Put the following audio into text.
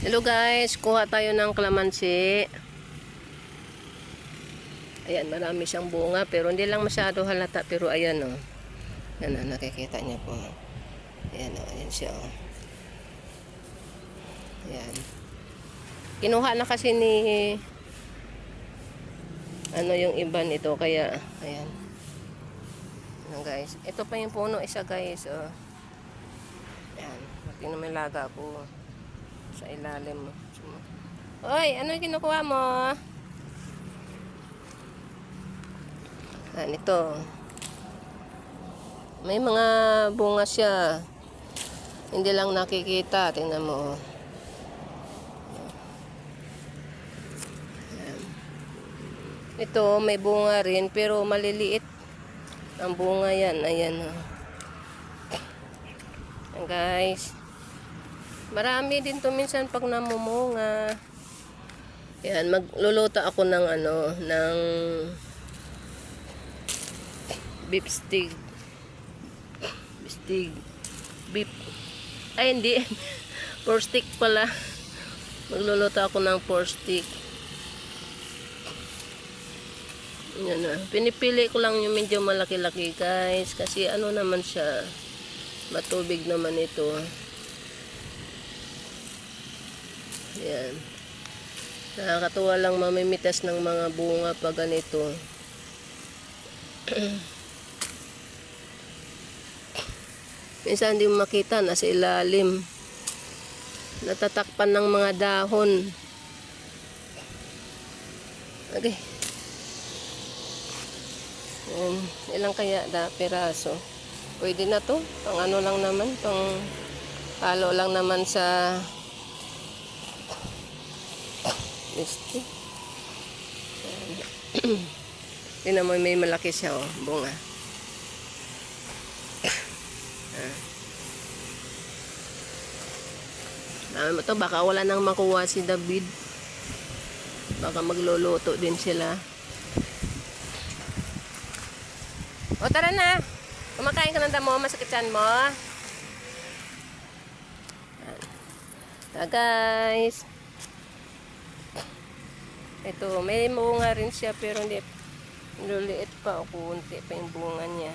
Hello guys, kuha tayo ng kalamansi. Ayan, marami siyang bunga pero hindi lang masyado halata, pero ayan oh. Yan oh, nakikita niyo po. Ayan oh, ayan siya oh. Ayan. Kinuha na kasi ni yung iba nito, kaya ayan. Ayan guys, ito pa yung puno isa guys oh. Ayan, tingnan mo yung laga ko sa ilalim mo. Hoy, ano yung kinukuha mo? Ayan, ito. May mga bunga siya. Hindi lang nakikita. Tingnan mo. Ayan. Ito, may bunga rin, pero maliliit ang bunga yan. Ayan. Ayan guys. Marami din to minsan pag namumunga. Yan, magluluto ako ng ng beef steak. Beef. Ay, hindi. Pork steak pala. Magluluto ako ng pork steak. Yan na. Pinipili ko lang yung medyo malaki-laki guys. Kasi naman siya. Matubig naman ito. Yan. Nakakatuwa lang mamimitas ng mga bunga pag ganito. Minsan hindi mo makita, nasa ilalim. Natatakpan ng mga dahon. Okay. Yan. Ilang kaya peraso? Pwede na to. Pang lang naman. Pang halo lang naman sa este. Tingnan mo, may malaki siya oh, bunga. Naman mo to, baka wala nang makuha si David. Baka magluluto din sila. O tara na. Kumakain ka ng damo, masakit yan mo. Tara guys. Ito, may bunga rin siya pero hindi, luliit pa o kunti pa yung bunga niya.